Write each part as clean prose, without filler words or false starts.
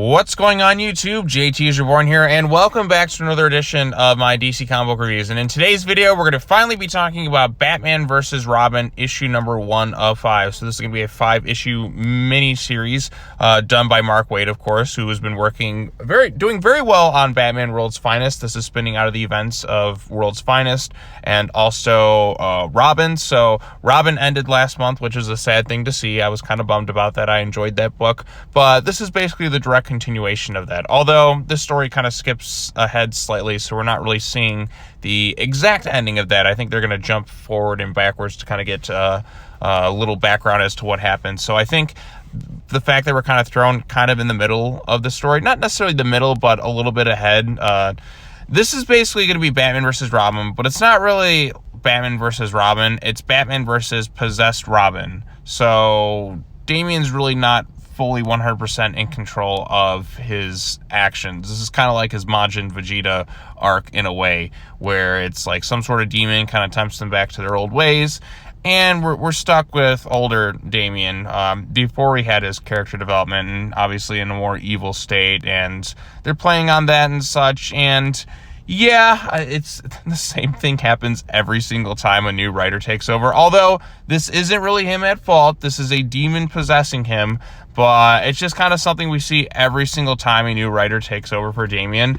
What's going on YouTube? JT is Reborn here, and welcome back to another edition of my DC comic book reviews. And in today's video, we're going to finally be talking about Batman vs. Robin, issue number 1 of 5. So this is going to be a 5-issue mini-series done by Mark Waid, of course, who has been doing very well on Batman World's Finest. This is spinning out of the events of World's Finest and also Robin. So Robin ended last month, which is a sad thing to see. I was kind of bummed about that. I enjoyed that book, but this is basically the direct continuation of that, although this story kind of skips ahead slightly, so we're not really seeing the exact ending of that. I think they're going to jump forward and backwards to kind of get a little background as to what happened. So I think the fact that we're kind of thrown kind of in the middle of the story, not necessarily the middle, but a little bit ahead. This is basically going to be Batman versus Robin, but it's not really Batman versus Robin. It's Batman versus possessed Robin. So Damian's really not fully 100% in control of his actions. This is kind of like his Majin Vegeta arc in a way, where it's like some sort of demon kind of tempts them back to their old ways, and we're stuck with older Damian before he had his character development, and obviously in a more evil state, and they're playing on that and such. And yeah, it's the same thing happens every single time a new writer takes over, although this isn't really him at fault. This is a demon possessing him, but it's just kind of something we see every single time a new writer takes over for Damian.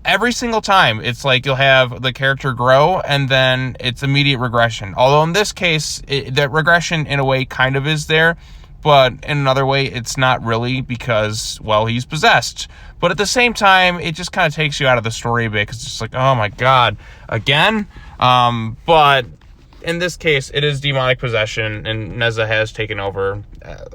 Every single time, it's like you'll have the character grow, and then it's immediate regression. Although in this case, that regression in a way kind of is there, but in another way, it's not really, because, well, he's possessed. But at the same time, it just kind of takes you out of the story a bit, because it's just like, oh my god, again? But in this case, it is demonic possession, and Nezha has taken over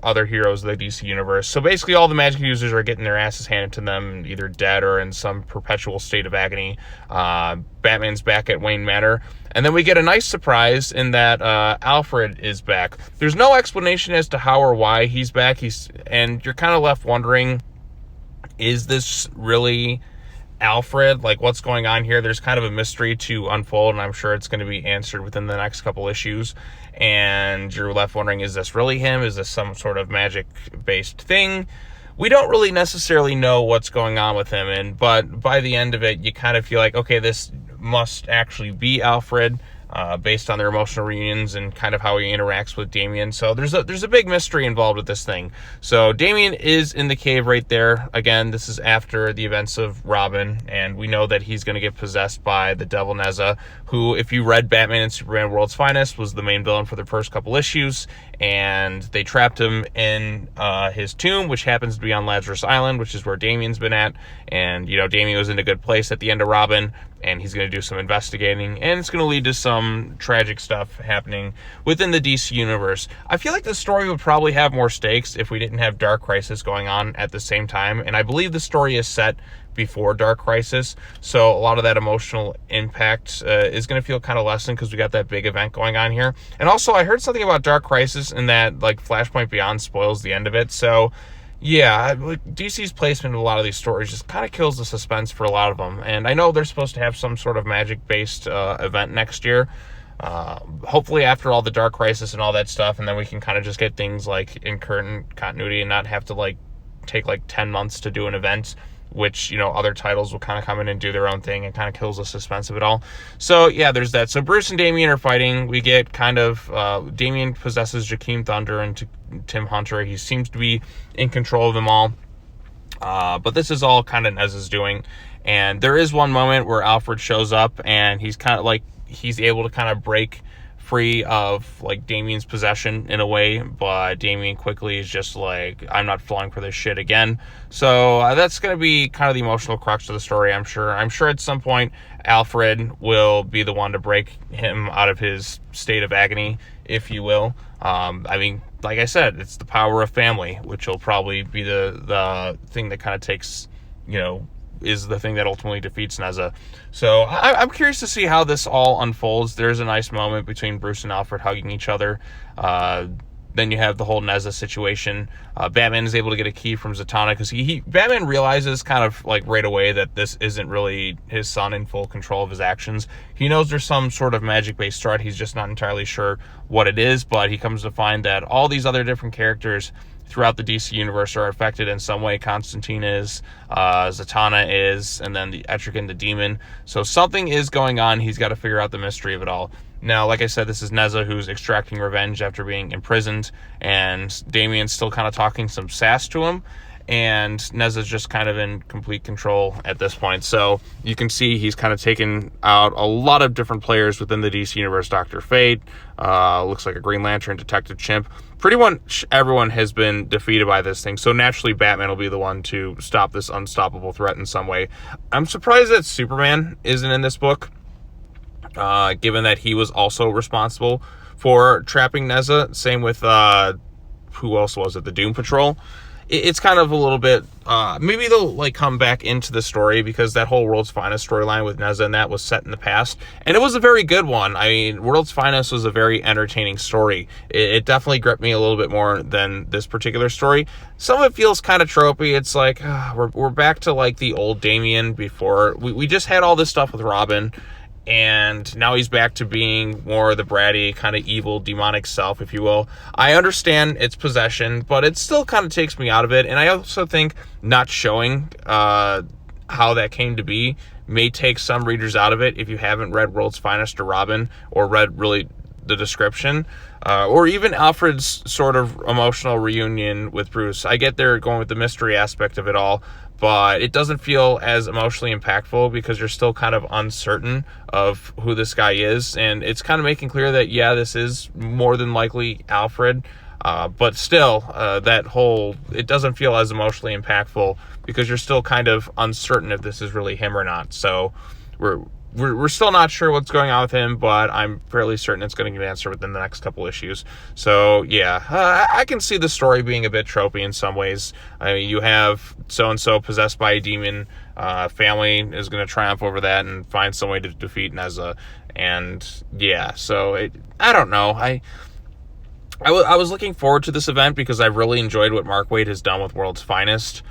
other heroes of the DC universe. So basically, all the magic users are getting their asses handed to them, either dead or in some perpetual state of agony. Batman's back at Wayne Manor. And then we get a nice surprise in that Alfred is back. There's no explanation as to how or why he's back. And you're kind of left wondering, is this really Alfred? Like, what's going on here? There's kind of a mystery to unfold, and I'm sure it's going to be answered within the next couple issues. And you're left wondering, is this really him? Is this some sort of magic-based thing? We don't really necessarily know what's going on with him, but by the end of it, you kind of feel like, okay, this must actually be Alfred, based on their emotional reunions and kind of how he interacts with Damian. So there's a big mystery involved with this thing. So Damian is in the cave right there. Again, this is after the events of Robin, and we know that he's going to get possessed by the Devil Nezha, who, if you read Batman and Superman World's Finest, was the main villain for the first couple issues, and they trapped him in his tomb, which happens to be on Lazarus Island, which is where Damian's been at. And, you know, Damian was in a good place at the end of Robin, and he's going to do some investigating, and it's going to lead to some tragic stuff happening within the DC universe. I feel like the story would probably have more stakes if we didn't have Dark Crisis going on at the same time, and I believe the story is set before Dark Crisis, so a lot of that emotional impact is going to feel kind of lessened, because we got that big event going on here. And also, I heard something about Dark Crisis, and that, like, Flashpoint Beyond spoils the end of it. So yeah, DC's placement of a lot of these stories just kind of kills the suspense for a lot of them. And I know they're supposed to have some sort of magic-based event next year, hopefully after all the Dark Crisis and all that stuff, and then we can kind of just get things like in current continuity and not have to like take like 10 months to do an event, which, you know, other titles will kind of come in and do their own thing, and kind of kills the suspense of it all. So yeah, there's that. So Bruce and Damian are fighting. We get kind of Damian possesses Jakeem Thunder and Tim Hunter. He seems to be in control of them all, but this is all kind of Nezha's doing. And there is one moment where Alfred shows up, and he's kind of like, he's able to kind of break free of like Damian's possession in a way, but Damian quickly is just like, I'm not falling for this shit again. So that's going to be kind of the emotional crux of the story, I'm sure. I'm sure at some point Alfred will be the one to break him out of his state of agony, if you will. I mean, like I said, it's the power of family, which will probably be the thing that kind of takes, you know, is the thing that ultimately defeats Nezha. So I'm curious to see how this all unfolds. There's a nice moment between Bruce and Alfred hugging each other. Then you have the whole Nezha situation. Batman is able to get a key from Zatanna, because Batman realizes kind of like right away that this isn't really his son in full control of his actions. He knows there's some sort of magic-based threat. He's just not entirely sure what it is, but he comes to find that all these other different characters throughout the DC universe are affected in some way. Constantine is, Zatanna is, and then the Etrigan, the demon. So something is going on. He's got to figure out the mystery of it all. Now, like I said, this is Nezha who's extracting revenge after being imprisoned, and Damian's still kind of talking some sass to him, and Nezha's just kind of in complete control at this point. So you can see he's kind of taken out a lot of different players within the DC universe. Dr. Fate, looks like a Green Lantern, Detective Chimp. Pretty much everyone has been defeated by this thing, so naturally Batman will be the one to stop this unstoppable threat in some way. I'm surprised that Superman isn't in this book, given that he was also responsible for trapping Nezha. Same with, who else was it? The Doom Patrol. It's kind of a little bit, maybe they'll like come back into the story, because that whole World's Finest storyline with Nezha and that was set in the past, and it was a very good one. I mean, World's Finest was a very entertaining story. It definitely gripped me a little bit more than this particular story. Some of it feels kind of tropey. It's like, we're back to like the old Damian before. We just had all this stuff with Robin, and now he's back to being more the bratty, kind of evil, demonic self, if you will. I understand it's possession, but it still kind of takes me out of it. And I also think not showing how that came to be may take some readers out of it if you haven't read World's Finest or Robin, or read really the description, or even Alfred's sort of emotional reunion with Bruce. I get they're going with the mystery aspect of it all, but it doesn't feel as emotionally impactful because you're still kind of uncertain of who this guy is. And it's kind of making clear that, yeah, this is more than likely Alfred. But still, it doesn't feel as emotionally impactful because you're still kind of uncertain if this is really him or not. So we're still not sure what's going on with him, but I'm fairly certain it's going to get an answer within the next couple issues. So yeah, I can see the story being a bit tropey in some ways. I mean, you have so-and-so possessed by a demon, family is going to triumph over that and find some way to defeat Nezha. And yeah, so I don't know. I was looking forward to this event because I really enjoyed what Mark Waid has done with World's Finest.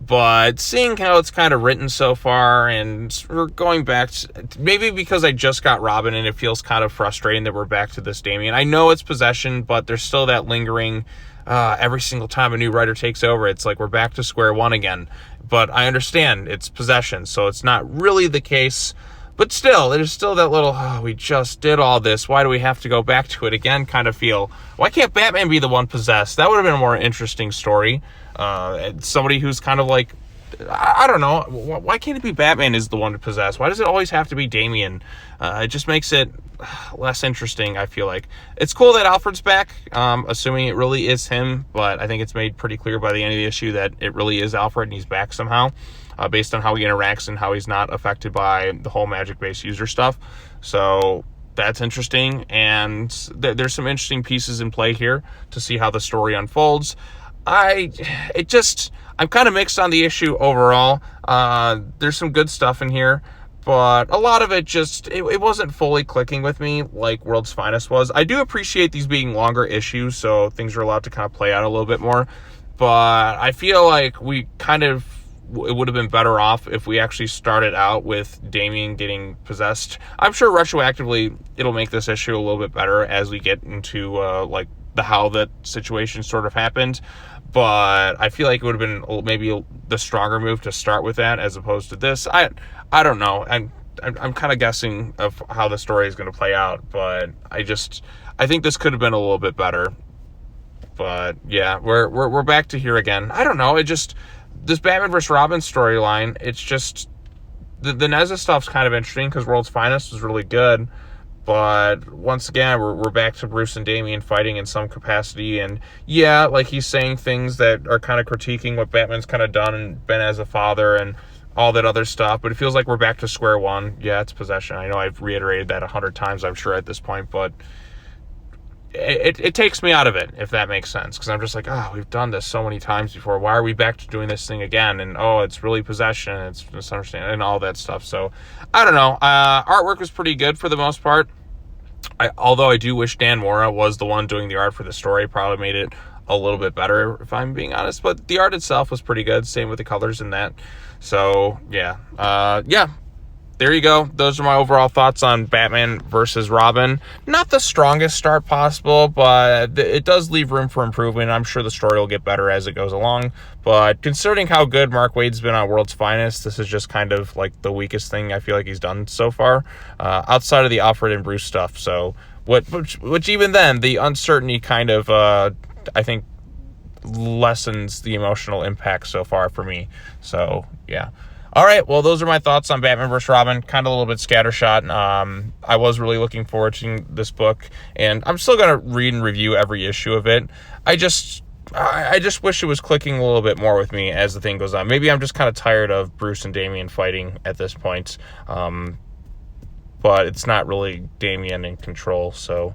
But seeing how it's kind of written so far, and we're going back to, maybe because I just got Robin and it feels kind of frustrating that we're back to this Damian. I know it's possession, but there's still that lingering, every single time a new writer takes over, it's like we're back to square one again. But I understand it's possession, so it's not really the case. But still, there's still that little, we just did all this, why do we have to go back to it again kind of feel. Why can't Batman be the one possessed? That would have been a more interesting story. Somebody who's kind of like, I don't know, why can't it be Batman is the one to possess? Why does it always have to be Damian? It just makes it less interesting, I feel like. It's cool that Alfred's back, assuming it really is him, but I think it's made pretty clear by the end of the issue that it really is Alfred and he's back somehow, based on how he interacts and how he's not affected by the whole magic-based user stuff. So that's interesting, and there's some interesting pieces in play here to see how the story unfolds. I'm kind of mixed on the issue overall. There's some good stuff in here, but a lot of it just, it wasn't fully clicking with me like World's Finest was. I do appreciate these being longer issues, so things are allowed to kind of play out a little bit more, but I feel like it would have been better off if we actually started out with Damian getting possessed. I'm sure retroactively it'll make this issue a little bit better as we get into like how that situation sort of happened. But I feel like it would have been maybe the stronger move to start with that as opposed to this. I don't know. I'm kind of guessing of how the story is going to play out, but I think this could have been a little bit better. But yeah, we're back to here again. I don't know. This Batman vs. Robin storyline, it's just the Nezha stuff's kind of interesting because World's Finest was really good. But once again, we're back to Bruce and Damian fighting in some capacity. And yeah, like he's saying things that are kind of critiquing what Batman's kind of done and been as a father and all that other stuff. But it feels like we're back to square one. Yeah, it's possession. I know I've reiterated that 100 times, I'm sure, at this point. But it takes me out of it, if that makes sense. Because I'm just like, we've done this so many times before. Why are we back to doing this thing again? And, it's really possession. It's misunderstanding and all that stuff. So, I don't know. Artwork was pretty good for the most part. Although I do wish Dan Mora was the one doing the art for the story. Probably made it a little bit better, if I'm being honest. But the art itself was pretty good. Same with the colors in that. So, yeah. there you go. Those are my overall thoughts on Batman versus Robin. Not the strongest start possible, but it does leave room for improvement. I'm sure the story will get better as it goes along. But considering how good Mark Waid's been on World's Finest, this is just kind of like the weakest thing I feel like he's done so far, outside of the Alfred and Bruce stuff. So, which even then, the uncertainty kind of, I think, lessens the emotional impact so far for me. So, yeah. All right, well, those are my thoughts on Batman vs. Robin. Kind of a little bit scattershot. I was really looking forward to this book, and I'm still going to read and review every issue of it. I just wish it was clicking a little bit more with me as the thing goes on. Maybe I'm just kind of tired of Bruce and Damian fighting at this point, but it's not really Damian in control, so...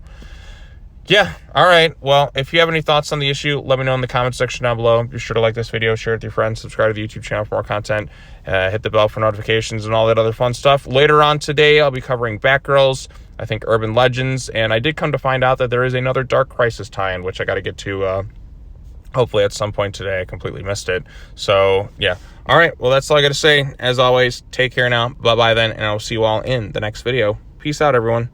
yeah, all right. Well, if you have any thoughts on the issue, let me know in the comment section down below. Be sure to like this video, share it with your friends, subscribe to the YouTube channel for more content, hit the bell for notifications and all that other fun stuff. Later on today, I'll be covering Batgirls, I think Urban Legends, and I did come to find out that there is another Dark Crisis tie-in, which I got to get to hopefully at some point today. I completely missed it. So, yeah. All right, well, that's all I got to say. As always, take care now. Bye-bye then, and I'll see you all in the next video. Peace out, everyone.